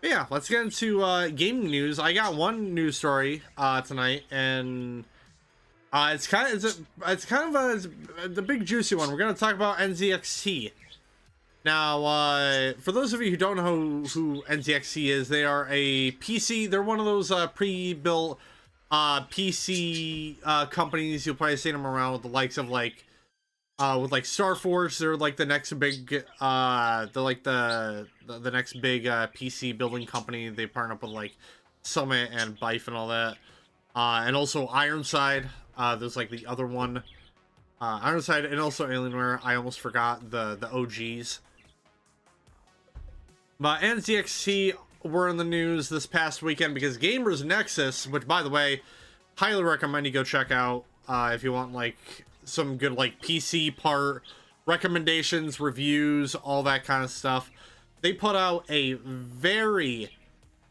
Yeah, let's get into gaming news. I got one news story tonight, and it's kind of the big juicy one. We're gonna talk about NZXT. Now, for those of you who don't know who NZXT is, they are a PC. They're one of those pre-built PC companies. You'll probably see them around with the likes of with like Star Force. They're like the next big they're like the next big PC building company. They partner up with like Summit and Bife and all that, and also Ironside. There's like the other one, Ironside, and also Alienware. I almost forgot the OGs. But NZXT were in the news this past weekend because Gamers Nexus, which by the way, highly recommend you go check out if you want like some good like PC part recommendations, reviews, all that kind of stuff. They put out a very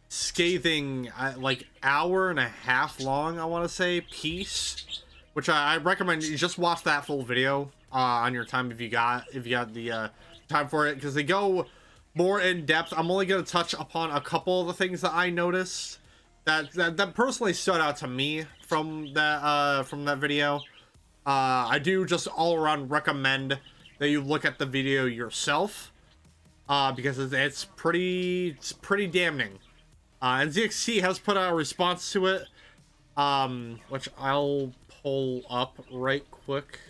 scathing like hour and a half long, I want to say, piece, which I recommend you just watch that full video on your time if you got the time for it, because they go more in depth. I'm only going to touch upon a couple of the things that I noticed that personally stood out to me from that video. I do just all around recommend that you look at the video yourself, because it's pretty damning. NZXT has put out a response to it, which I'll pull up right quick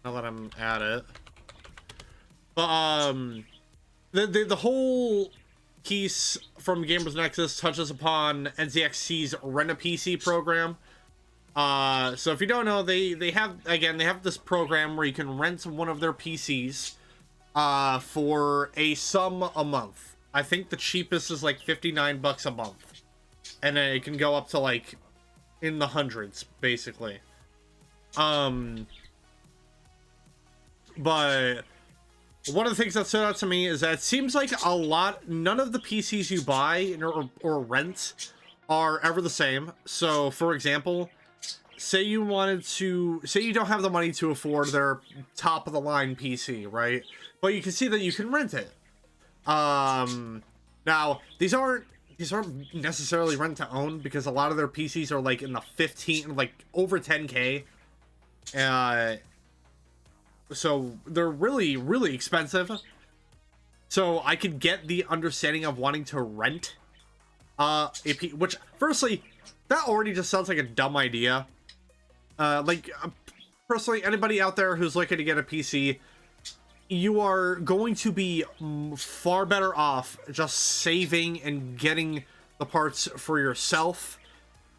now that I'm at it. But the whole piece from Gamers Nexus touches upon NZXT's Rent a PC program. So if you don't know, they have this program where you can rent one of their PCs for a sum a month. I think the cheapest is like $59 a month, and then it can go up to like in the hundreds basically. But one of the things that stood out to me is that it seems like none of the PCs you buy or rent are ever the same. So for example, say you don't have the money to afford their top of the line PC, right? But you can see that you can rent it. Now these aren't necessarily rent to own, because a lot of their PCs are like in the 15, like over 10K. So they're really expensive. So I could get the understanding of wanting to rent which firstly, that already just sounds like a dumb idea. Personally, anybody out there who's looking to get a PC, you are going to be far better off just saving and getting the parts for yourself.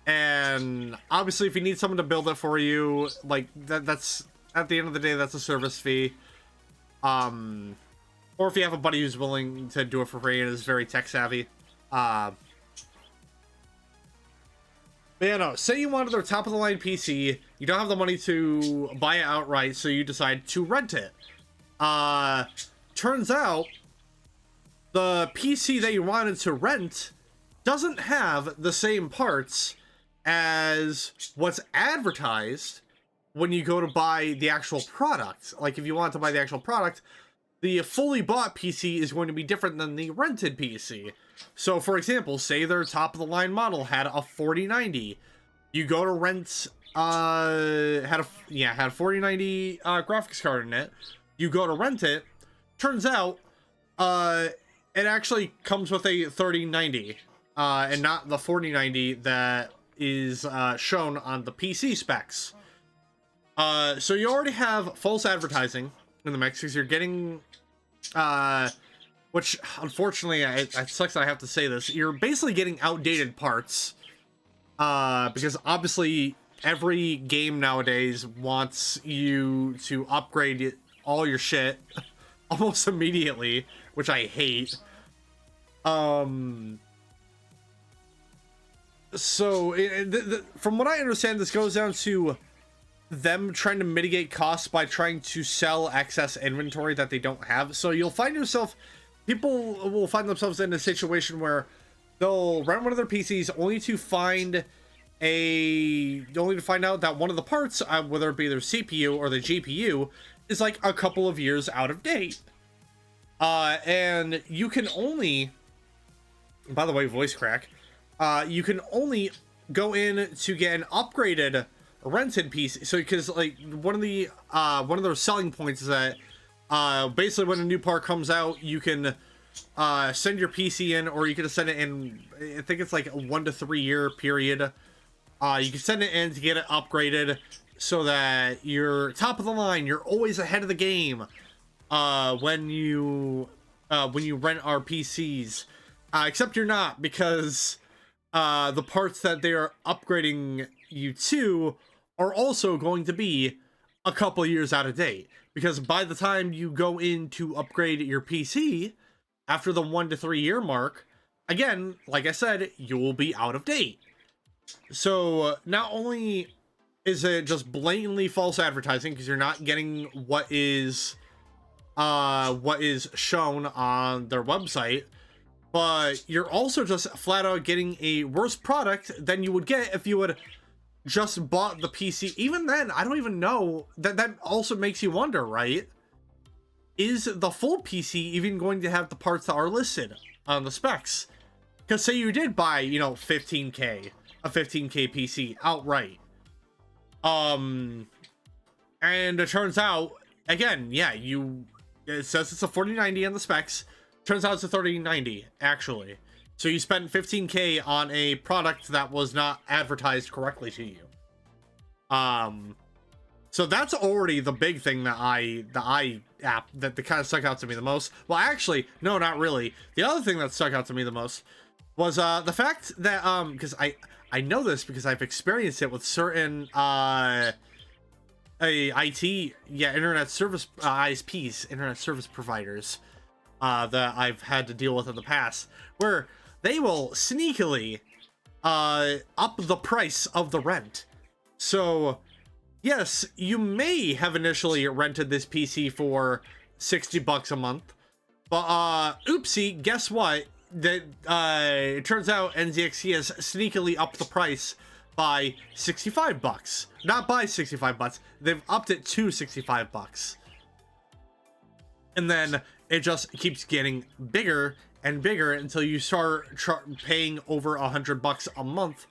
And obviously, if you need someone to build it for you, like that's at the end of the day, that's a service fee. Or if you have a buddy who's willing to do it for free and is very tech savvy. But yeah, no, say you wanted their top of the line PC, you don't have the money to buy it outright, so you decide to rent it. Turns out the PC that you wanted to rent doesn't have the same parts as what's advertised when you go to buy the actual product. Like, if you want to buy the actual product, the fully bought PC is going to be different than the rented PC. So, for example, say their top-of-the-line model had a 4090. You go to rent, had a 4090 graphics card in it. You go to rent it. Turns out, it actually comes with a 3090, and not the 4090 that is shown on the PC specs. So you already have false advertising in the mix, because you're getting, which unfortunately, it sucks that I have to say this, you're basically getting outdated parts, because obviously every game nowadays wants you to upgrade all your shit almost immediately, which I hate. So from what I understand, this goes down to them trying to mitigate costs by trying to sell excess inventory that they don't have. So you'll find yourself, people will find themselves in a situation where they'll rent one of their PCs only to find out that one of the parts, whether it be their CPU or the GPU, is like a couple of years out of date. And you can only by the way, voice crack, you can only go in to get an upgraded rented PC. So because like one of their selling points is that basically when a new part comes out, you can send your PC in, or you can send it in, I think it's like a 1 to 3 year period. You can send it in to get it upgraded so that you're top of the line, you're always ahead of the game when you rent our PCs. Except you're not, because the parts that they are upgrading you to are also going to be a couple years out of date. Because by the time you go in to upgrade your PC, after the 1 to 3 year mark, again, like I said, you will be out of date. So not only is it just blatantly false advertising, because you're not getting what is shown on their website, but you're also just flat out getting a worse product than you would get if you would just bought the PC. Even then, I don't even know. That also makes you wonder, right? Is the full PC even going to have the parts that are listed on the specs? Because say you did buy, you know, 15K, a 15K PC outright. And it turns out, again, yeah, it says it's a 4090 on the specs. Turns out it's a 3090, actually. So you spent 15K on a product that was not advertised correctly to you. So that's already the big thing that that kind of stuck out to me the most. Well, actually, no, not really. The other thing that stuck out to me the most was the fact that because I know this because I've experienced it with certain internet service ISPs, internet service providers that I've had to deal with in the past, where they will sneakily up the price of the rent. So yes, you may have initially rented this PC for $60 a month, but oopsie, guess what? It turns out NZXT has sneakily upped the price by $65. Not by $65, they've upped it to $65. And then it just keeps getting bigger and bigger until you start paying over $100 a month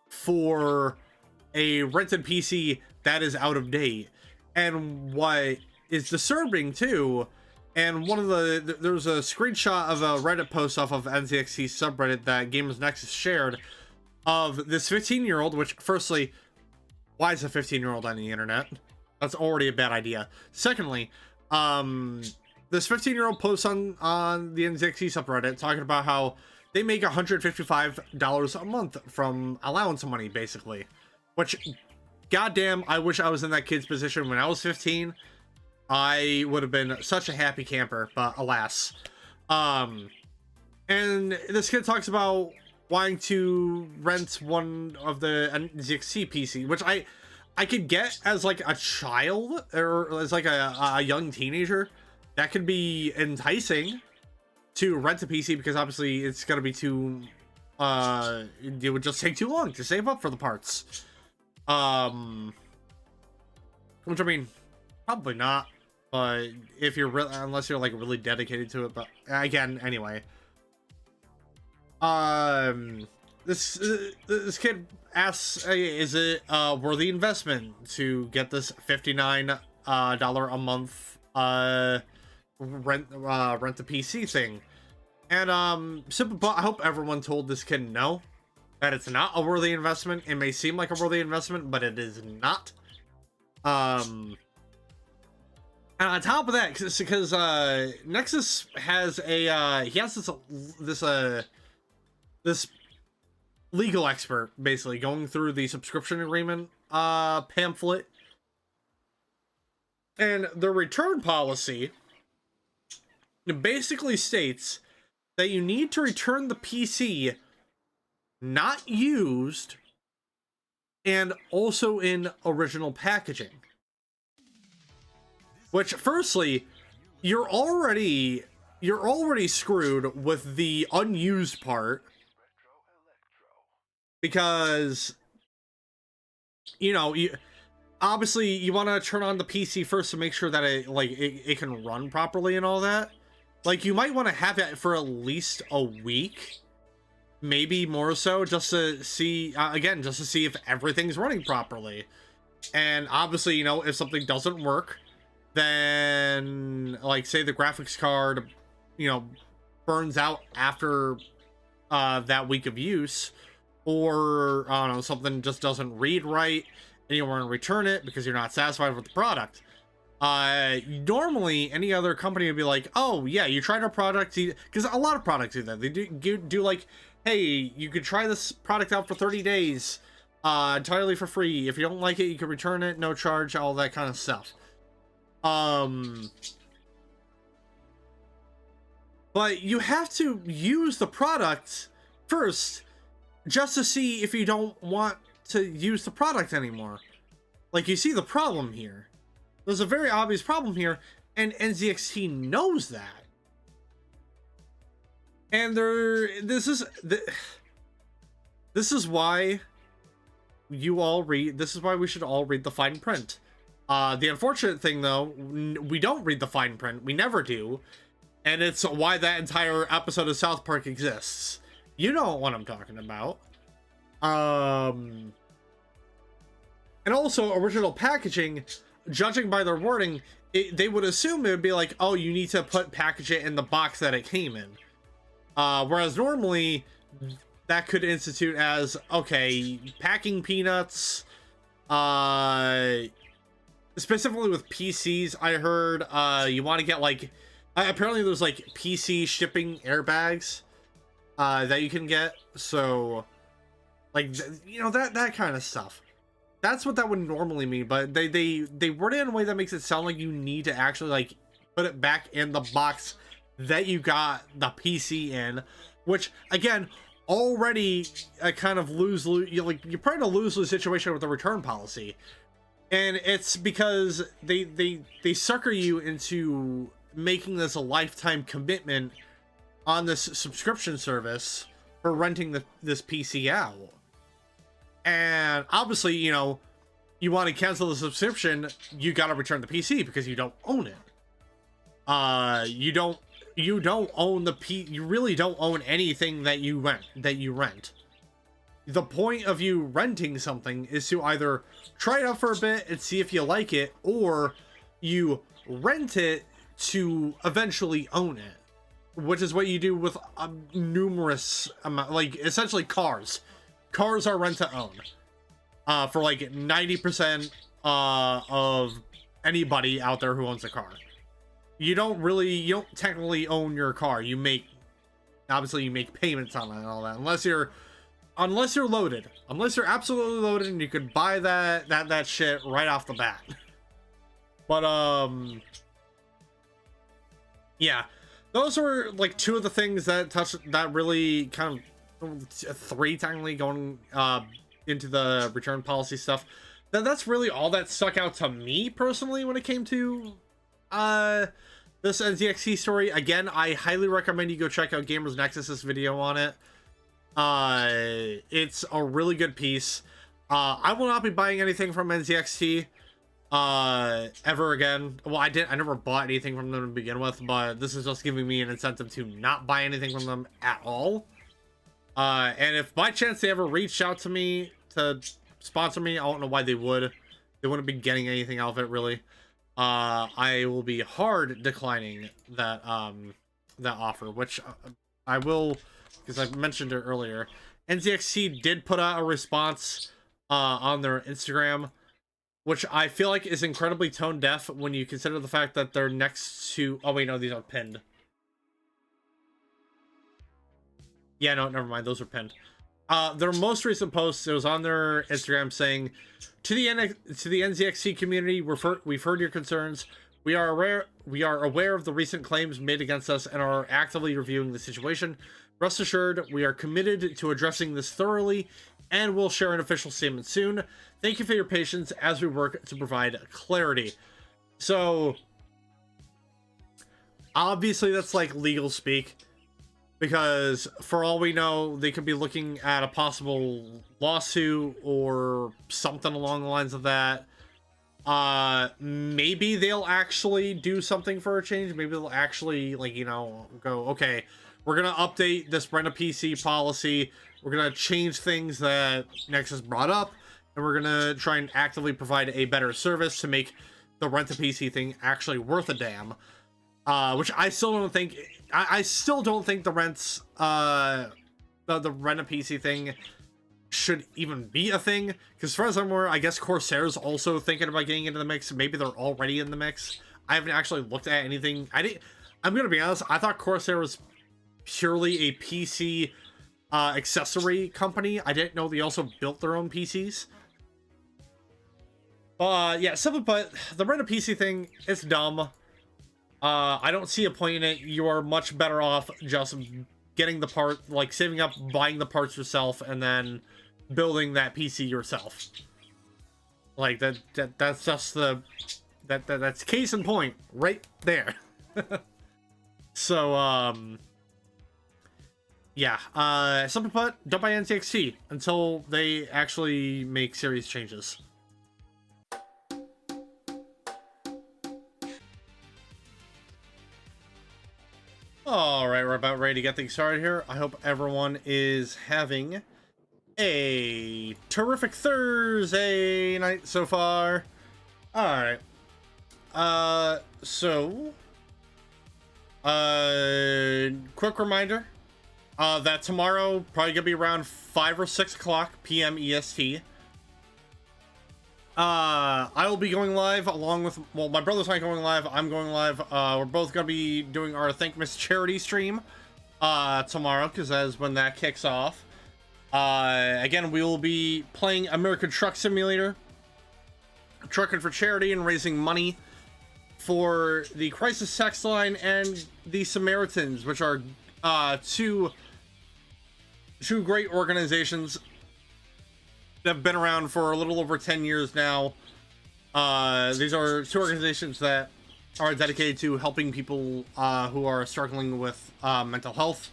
for a rented PC that is out of date. And what is disturbing too, and one of there was a screenshot of a Reddit post off of NZXT subreddit that Gamers Nexus shared of this 15-year-old, which firstly, why is a 15-year-old on the internet? That's already a bad idea. Secondly, this 15-year-old posts on the NZXT subreddit talking about how they make $155 a month from allowance money, basically. Which, goddamn, I wish I was in that kid's position when I was 15. I would have been such a happy camper, but alas. And this kid talks about wanting to rent one of the NZXT PC, which I could get as like a child or as like a young teenager. That could be enticing to rent a PC, because obviously it's gonna be too it would just take too long to save up for the parts. Which I mean, probably not, but if you're unless you're like really dedicated to it. But again, anyway, this kid asks, hey, is it worthy investment to get this $59 a month rent the PC thing? And simple, but I hope everyone told this kid no, that it's not a worthy investment. It may seem like a worthy investment, but it is not. And on top of that, because Nexus has this legal expert basically going through the subscription agreement pamphlet, and the return policy basically states that you need to return the PC not used and also in original packaging. Which, firstly, you're already screwed with the unused part, because you know, obviously you want to turn on the PC first to make sure that it can run properly and all that. Like, you might want to have it for at least a week maybe more so just to see, again, just to see if everything's running properly. And obviously, you know, if something doesn't work, then, like, say the graphics card, you know, burns out after that week of use, or, I don't know, something just doesn't read right, and you want to return it because you're not satisfied with the product. Normally, any other company would be like, oh, yeah, you tried our product, because a lot of products do that. They do like, hey, you could try this product out for 30 days, entirely for free. If you don't like it, you can return it, no charge, all that kind of stuff. But you have to use the product first just to see if you don't want to use the product anymore. Like, you see the problem here. There's a very obvious problem here, and NZXT knows that. And this is why you all read, this is why we should all read the fine print. The unfortunate thing, though, we don't read the fine print. We never do. And it's why that entire episode of South Park exists. You know what I'm talking about. And also, original packaging, judging by their wording, they would assume it would be like, oh, you need to package it in the box that it came in. Whereas normally, that could institute as, okay, packing peanuts, specifically with PCs, I heard, you want to get, like, apparently there's, like, PC shipping airbags, that you can get, so, like, you know, that kind of stuff. That's what that would normally mean, but they word it in a way that makes it sound like you need to actually, like, put it back in the box that you got the PC in, which, again, already kind of you're probably in a lose-lose situation with the return policy. And it's because they sucker you into making this a lifetime commitment on this subscription service for renting this PC out. And obviously, you know, you want to cancel the subscription, you got to return the PC because you don't own it. You don't own you really don't own anything that you rent. The point of you renting something is to either try it out for a bit and see if you like it, or you rent it to eventually own it, which is what you do with numerous like, essentially cars. Cars are rent to own, for like 90% of anybody out there who owns a car. You don't technically own your car. Obviously you make payments on it and all that, unless you're loaded, unless you're absolutely loaded and you could buy that shit right off the bat. But yeah, those were like two of the things that really kind of, three technically, going into the return policy stuff. That's really all that stuck out to me personally when it came to this NZXT story. Again, I highly recommend you go check out Gamers Nexus's video on it. It's a really good piece. I will not be buying anything from NZXT ever again. Well, I never bought anything from them to begin with, but this is just giving me an incentive to not buy anything from them at all. And if by chance they ever reached out to me to sponsor me, I don't know why they would. They wouldn't be getting anything out of it, really. I will be hard declining that offer, which I will, because I mentioned it earlier. NZXT did put out a response on their Instagram, which I feel like is incredibly tone deaf when you consider the fact that they're next to... Oh, wait, no, these are pinned. Yeah, no, never mind. Those are pinned. Their most recent post, it was on their Instagram saying, to the NZXT community, we've heard your concerns. We are aware of the recent claims made against us and are actively reviewing the situation. Rest assured, we are committed to addressing this thoroughly and will share an official statement soon. Thank you for your patience as we work to provide clarity. So, obviously that's like legal speak, because for all we know, they could be looking at a possible lawsuit or something along the lines of that. Maybe they'll actually do something for a change. Maybe they'll actually, like, you know, go, okay, we're gonna update this rent a PC policy. We're gonna change things that Nexus brought up, and we're gonna try and actively provide a better service to make the rent a PC thing actually worth a damn. Which I still don't think. I still don't think the rents, the rent a PC thing should even be a thing. Because as far as I'm aware, I guess Corsair's also thinking about getting into the mix. Maybe they're already in the mix. I haven't actually looked at anything. I'm gonna be honest. I thought Corsair was purely a PC accessory company. I didn't know they also built their own PCs. Yeah, simply put, the rent a PC thing, it's dumb. I don't see a point in it. You are much better off just getting the part, like saving up, buying the parts yourself, and then building that PC yourself. Like that's just that's case in point right there. So yeah, simply put, don't buy NZXT until they actually make serious changes. Alright, we're about ready to get things started here. I hope everyone is having a terrific Thursday night so far. Alright. Quick reminder that tomorrow, probably gonna be around 5 or 6 o'clock p.m. EST. I will be going live along with, well, my brother's not going live, I'm going live. We're both gonna be doing our Thank Miss charity stream tomorrow, because that is when that kicks off. Again, we will be playing American Truck Simulator, trucking for charity and raising money for the Crisis Text Line and the Samaritans, which are two great organizations that have been around for a little over 10 years now. These are two organizations that are dedicated to helping people who are struggling with mental health.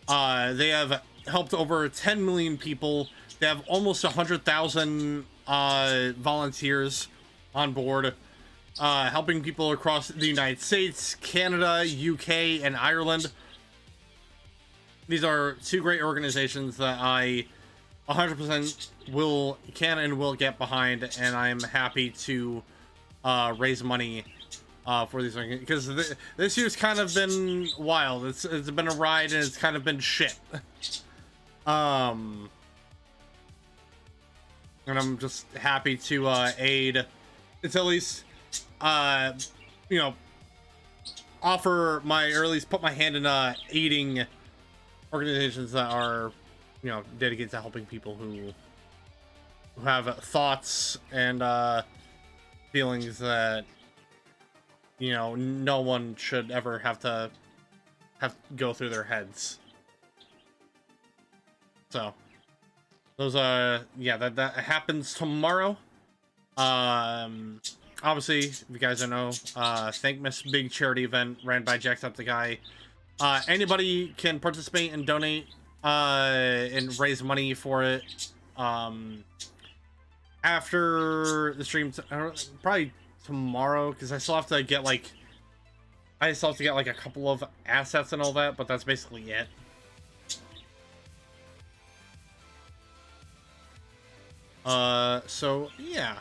They have helped over 10 million people. They have almost 100,000 volunteers on board, helping people across the United States, Canada, UK, and Ireland. These are two great organizations that I 100% can and will get behind, and I'm happy to raise money for these things, because this year's kind of been wild. It's been a ride, and it's kind of been shit. And I'm just happy to aid. It's at least you know, offer my, or at least put my hand in aiding organizations that are, you know, dedicated to helping people who have thoughts and feelings that, you know, no one should ever have to go through their heads. So those yeah, that happens tomorrow. Obviously, if you guys don't know, Thank Miss big charity event ran by Jacksepticeye. Anybody can participate and donate and raise money for it. After the stream, probably tomorrow, because I still have to get like a couple of assets and all that, but that's basically it. So yeah.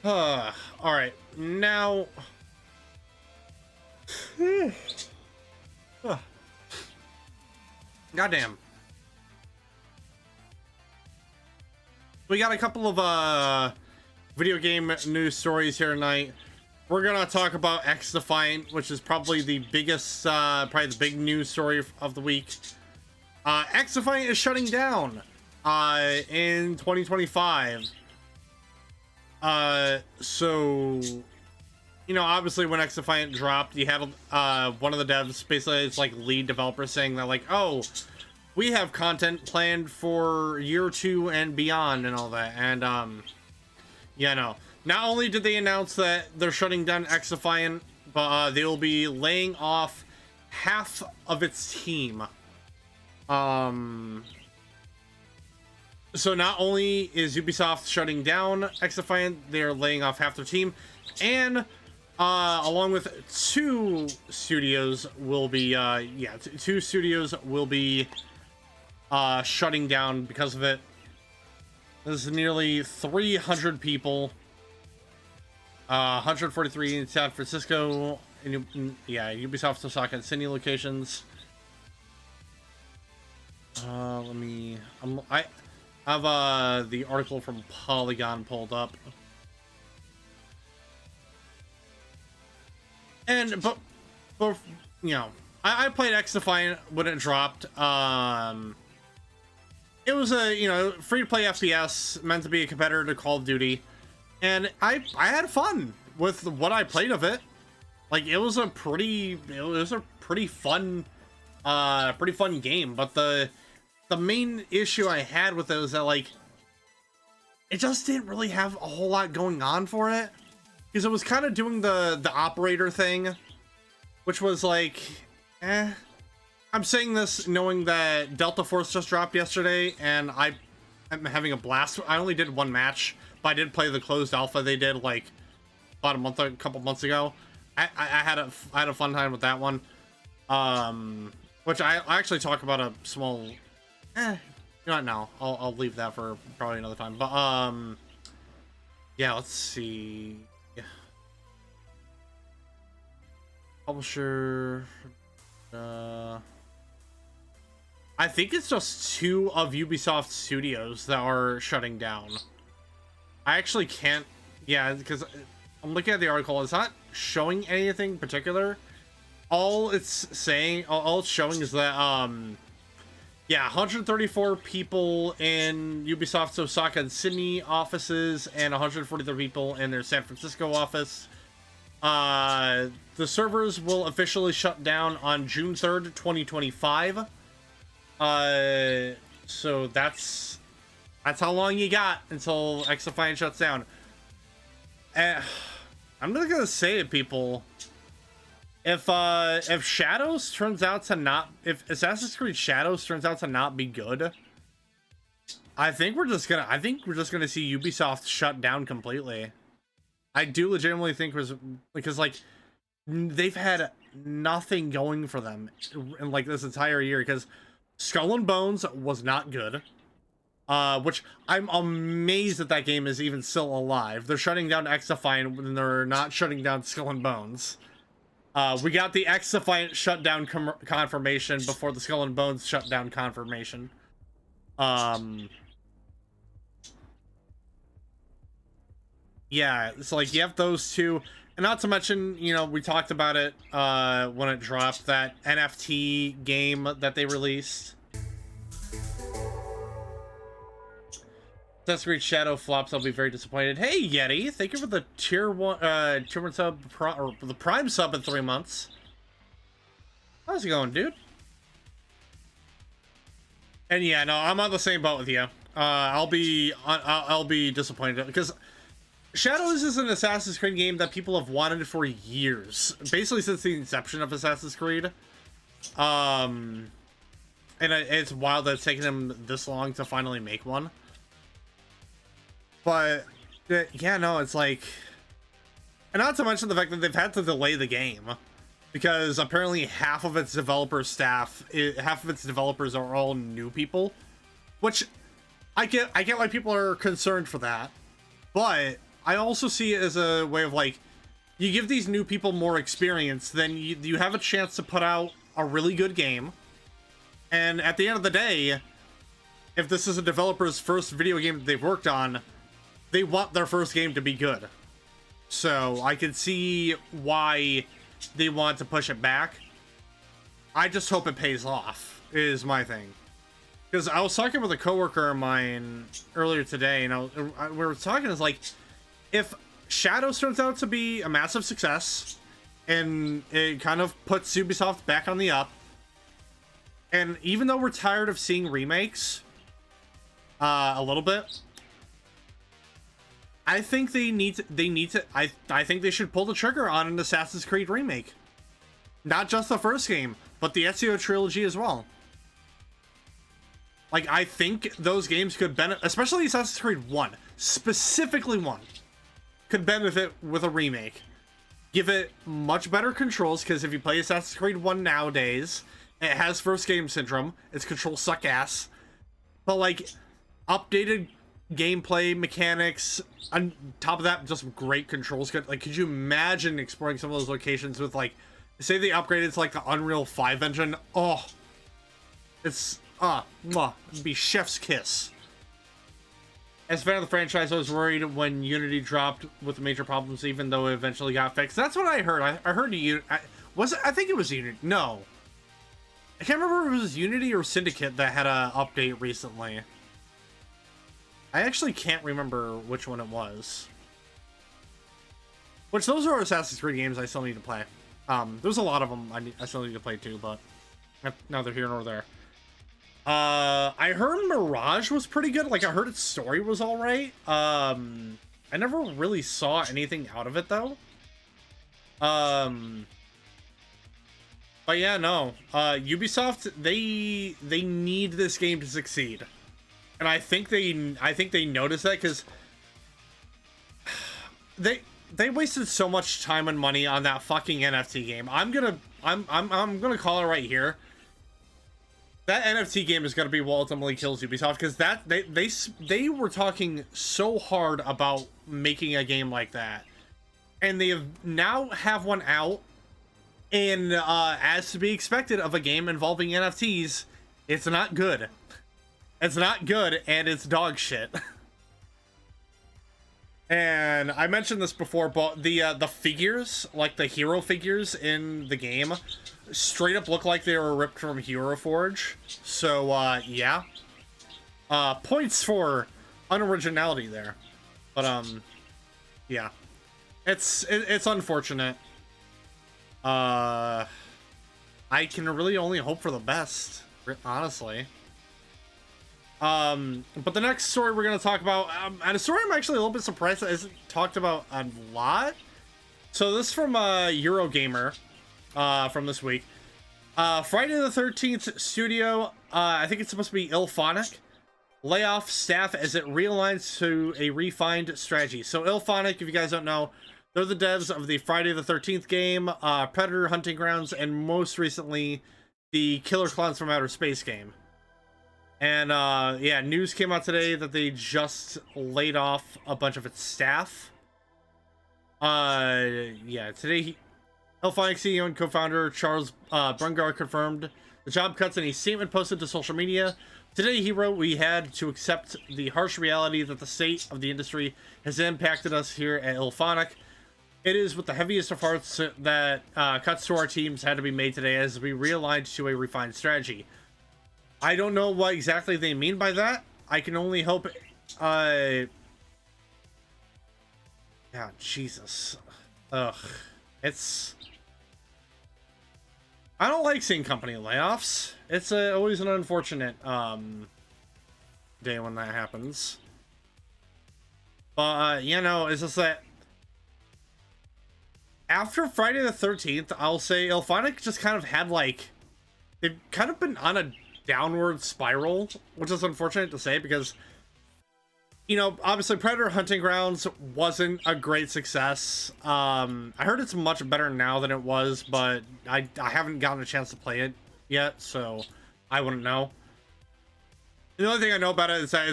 All right, now. Goddamn. We got a couple of video game news stories here tonight. We're gonna talk about XDefiant, which is probably the biggest, probably the big news story of the week. XDefiant is shutting down in 2025. So, you know, obviously when XDefiant dropped, you had one of the devs, basically it's like lead developer, saying that like, oh, we have content planned for year 2 and beyond and all that. And yeah, no, not only did they announce that they're shutting down XDefiant, but they will be laying off half of its team. So not only is Ubisoft shutting down XDefiant, they're laying off half their team, and Along with two studios will be, two studios will be shutting down because of it. This is nearly 300 people. 143 in San Francisco, and Ubisoft Osaka and Sydney locations. I have the article from Polygon pulled up. And but you know, I played XDefiant when it dropped. It was a free to play FPS meant to be a competitor to Call of Duty, and I had fun with what I played of it. Like it was a pretty fun game. But the main issue I had with it was that like it just didn't really have a whole lot going on for it. Because it was kind of doing the operator thing, which was like, eh. I'm saying this knowing that Delta Force just dropped yesterday, and I'm having a blast. I only did one match, but I did play the closed alpha they did like about a couple months ago. I had a fun time with that one, which I actually talk about a small, not now. I'll leave that for probably another time. But yeah, let's see. Publisher, I think it's just 2 of Ubisoft studios that are shutting down. I actually can't, because I'm looking at the article. It's not showing anything particular. All it's saying, all it's showing is that, 134 people in Ubisoft's Osaka and Sydney offices, and 143 people in their San Francisco office. The servers will officially shut down on June 3rd, 2025. So that's how long you got until XDefiant shuts down. I'm not gonna say it, people. If Shadows turns out to not, if Assassin's Creed Shadows turns out to not be good, I think we're just gonna see Ubisoft shut down completely. I do legitimately think because like they've had nothing going for them in like this entire year, because Skull and Bones was not good, which I'm amazed that game is even still alive. They're shutting down XDefiant when they're not shutting down Skull and Bones. We got the XDefiant shutdown confirmation before the Skull and Bones shutdown confirmation. Yeah, it's like you have those two, and not to mention, we talked about it when it dropped, that NFT game that they released. Assassin's Creed Shadow flops, I'll be very disappointed. Hey Yeti, thank you for the tier 1 sub, or the Prime sub in 3 months. How's it going, dude? And yeah, no, I'm on the same boat with you. I'll be disappointed because Shadows is an Assassin's Creed game that people have wanted for years, basically since the inception of Assassin's Creed. And it's wild that it's taken them this long to finally make one. But yeah, no, it's like, and not to mention the fact that they've had to delay the game because apparently half of its developers are all new people, which I get why people are concerned for that, but I also see it as a way of like, you give these new people more experience, then you have a chance to put out a really good game. And at the end of the day, if this is a developer's first video game that they've worked on, they want their first game to be good. So I can see why they want to push it back. I just hope it pays off, is my thing. Because I was talking with a coworker of mine earlier today, and we were talking, is like, if Shadows turns out to be a massive success, and it kind of puts Ubisoft back on the up, and even though we're tired of seeing remakes, a little bit, I think they need to. I think they should pull the trigger on an Assassin's Creed remake, not just the first game, but the Ezio trilogy as well. Like, I think those games could benefit, especially Assassin's Creed 1, specifically 1, could benefit with a remake. give it much better controls, because if you play Assassin's Creed 1 nowadays, it has first game syndrome. Its controls suck ass. But, like, updated gameplay mechanics, on top of that, just great controls. Like, could you imagine exploring some of those locations with, like, say they upgraded to, like, the Unreal 5 engine? Oh, it's, it'd be chef's kiss. As a fan of the franchise, I was worried when Unity dropped with the major problems, even though it eventually got fixed. That's what I heard. I heard I think it was Unity. No. I can't remember if it was Unity or Syndicate that had an update recently. I actually can't remember which one it was. Which, those are Assassin's Creed games I still need to play. There's a lot of them I still need to play too, but neither here nor there. I heard Mirage was pretty good. Like, I heard its story was alright. I never really saw anything out of it, though. But yeah, no. Ubisoft, they need this game to succeed. And I think they noticed that, because they wasted so much time and money on that fucking NFT game. I'm gonna call it right here. That NFT game is going to be what ultimately kills Ubisoft, because they were talking so hard about making a game like that, and they now have one out, and as to be expected of a game involving NFTs, it's not good. It's not good, and it's dog shit. And I mentioned this before, but the figures, like the hero figures in the game, straight up look like they were ripped from Hero Forge. So yeah, points for unoriginality there. But yeah, it's unfortunate. I can really only hope for the best, honestly. But the next story we're going to talk about, and a story I'm actually a little bit surprised that isn't talked about a lot. So this is from Eurogamer, from this week. Friday the 13th studio, I think it's supposed to be IllFonic, lay off staff as it realigns to a refined strategy. So IllFonic, if you guys don't know, they're the devs of the Friday the 13th game, Predator Hunting Grounds, and most recently, the Killer Clowns from Outer Space game. And yeah, news came out today that they just laid off a bunch of its staff. Yeah, today IllFonic CEO and co-founder Charles Brungar confirmed the job cuts in a statement posted to social media. Today he wrote, "We had to accept the harsh reality that the state of the industry has impacted us here at IllFonic. It is with the heaviest of hearts that cuts to our teams had to be made today as we realigned to a refined strategy." I don't know what exactly they mean by that. I can only hope... yeah, Jesus. Ugh. It's... I don't like seeing company layoffs. It's always an unfortunate day when that happens. But, you know, it's just that... After Friday the 13th, I'll say IllFonic just kind of had, like... They've kind of been on a downward spiral, which is unfortunate to say, because, you know, obviously Predator Hunting Grounds wasn't a great success. I heard it's much better now than it was, but I haven't gotten a chance to play it yet, so I wouldn't know. The only thing I know about it is that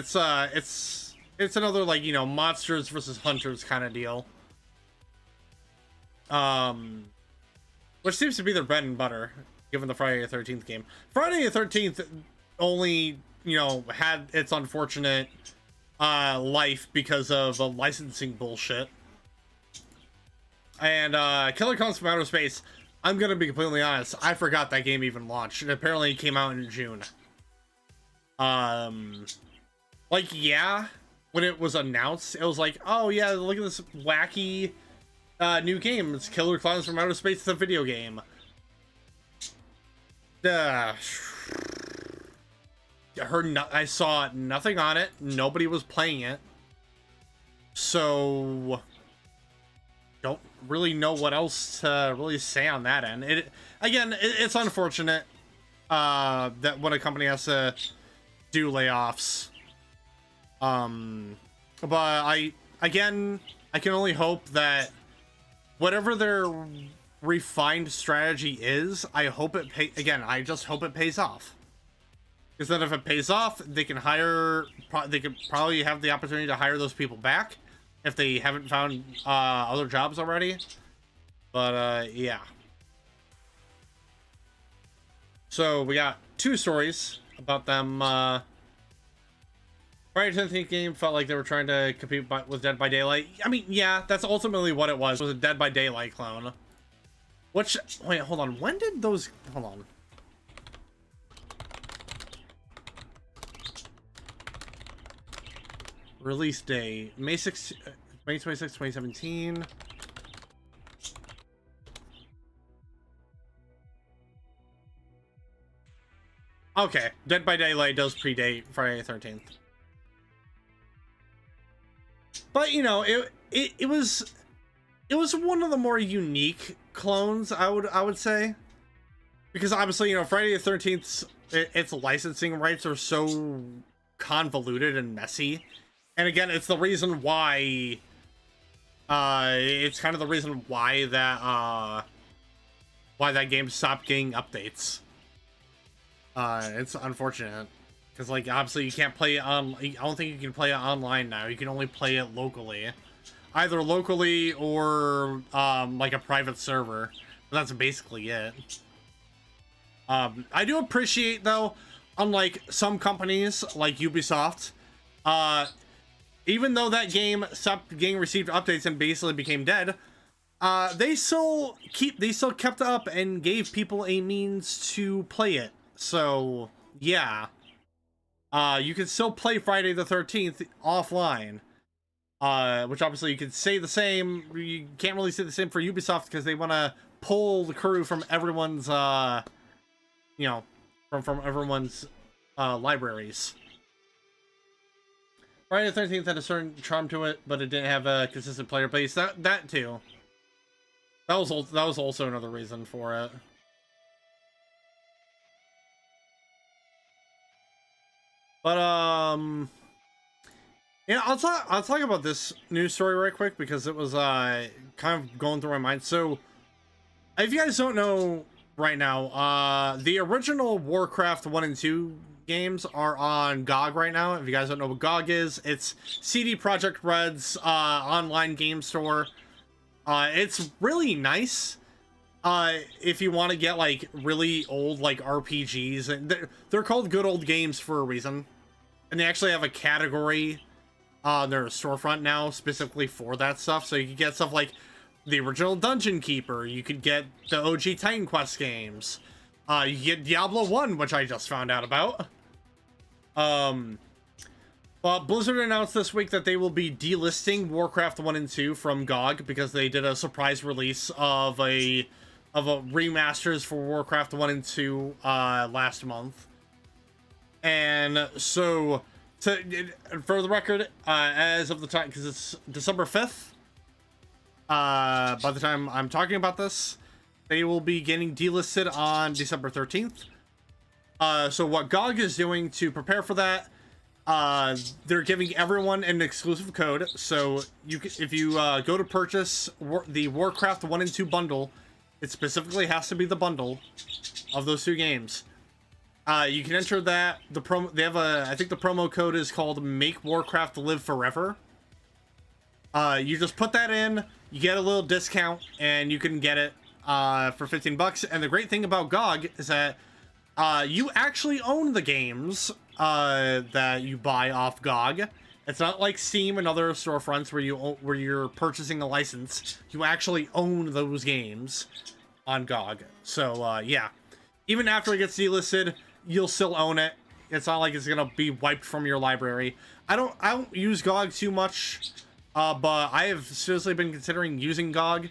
it's another, like, you know, monsters versus hunters kind of deal. Which seems to be their bread and butter, given the Friday the 13th game. Friday the 13th only, you know, had its unfortunate life because of licensing bullshit. And Killer Clowns from Outer Space, I'm gonna be completely honest, I forgot that game even launched. It apparently came out in June. Like, yeah, when it was announced, it was like, oh yeah, look at this wacky new game. It's Killer Clowns from Outer Space, the video game. I saw nothing on it. Nobody was playing it. So don't really know what else to really say on that end. It's unfortunate that when a company has to do layoffs. But I can only hope that whatever their refined strategy is, I hope it I just hope it pays off. Because then if it pays off, they can hire, they could probably have the opportunity to hire those people back if they haven't found other jobs already. But yeah. So we got 2 stories about them. Friday the 13th game felt like they were trying to compete with Dead by Daylight. I mean, yeah, that's ultimately what it was. It was a Dead by Daylight clone. Which, wait, hold on. When did those, hold on. Release date, May 6, May 26, 2017. Okay, Dead by Daylight does predate Friday the 13th. But you know, it was one of the more unique clones, I would say, because obviously, you know, Friday the 13th, its licensing rights are so convoluted and messy, and again, it's the reason why it's kind of the reason why that game stopped getting updates. It's unfortunate. Because, like, obviously you can't play it on... I don't think you can play it online now. You can only play it locally. Either locally or, like, a private server. But that's basically it. I do appreciate, though, unlike some companies, like Ubisoft, even though that game stopped getting received updates and basically became dead, they still kept up and gave people a means to play it. So, yeah. You can still play Friday the 13th offline, which obviously you could say the same. You can't really say the same for Ubisoft because they want to pull the crew from everyone's, you know, from everyone's libraries. Friday the 13th had a certain charm to it, but it didn't have a consistent player base. That too. That was also another reason for it. But yeah, I'll talk about this news story right quick because it was kind of going through my mind. So, if you guys don't know right now, the original Warcraft 1 and 2 games are on GOG right now. If you guys don't know what GOG is, it's CD Projekt Red's online game store. It's really nice. If you want to get like really old like RPGs, and they're called good old games for a reason, and they actually have a category on their storefront now specifically for that stuff. So you can get stuff like the original Dungeon Keeper, you could get the OG Titan Quest games, you get Diablo 1, which I just found out about. But Blizzard announced this week that they will be delisting Warcraft 1 and 2 from GOG because they did a surprise release of a remasters for Warcraft 1 and 2 last month. And so, for the record, as of the time, because it's December 5th, by the time I'm talking about this, they will be getting delisted on December 13th. So what GOG is doing to prepare for that, they're giving everyone an exclusive code. So if you go to purchase the Warcraft 1 and 2 bundle, it specifically has to be the bundle of those 2 games. You can enter that. They have I think the promo code is called Make Warcraft Live Forever. You just put that in, you get a little discount, and you can get it for $15. And the great thing about GOG is that you actually own the games that you buy off GOG. It's not like Steam and other storefronts where you're purchasing a license. You actually own those games on GOG. So yeah, even after it gets delisted, you'll still own it. It's not like it's gonna be wiped from your library. I don't use GOG too much, but I have seriously been considering using GOG,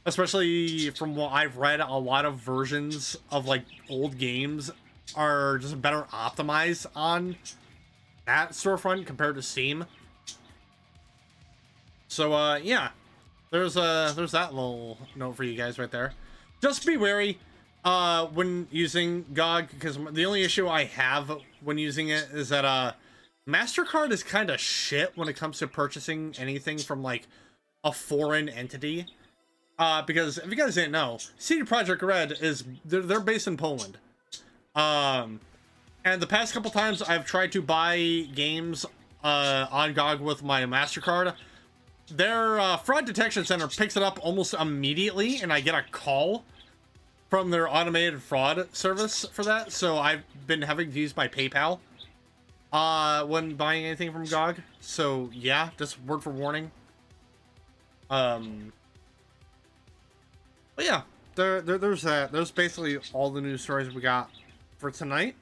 especially from what I've read. A lot of versions of like old games are just better optimized on that storefront compared to Steam. So yeah, there's that little note for you guys right there. Just be wary when using GOG, because the only issue I have when using it is that MasterCard is kind of shit when it comes to purchasing anything from like a foreign entity. Because if you guys didn't know, CD Projekt Red is they're based in Poland. And the past couple times I've tried to buy games on GOG with my MasterCard, their fraud detection center picks it up almost immediately, and I get a call from their automated fraud service for that. So I've been having to use my PayPal when buying anything from GOG. So yeah, just word for warning. But yeah, there's that. There's basically all the news stories we got for tonight.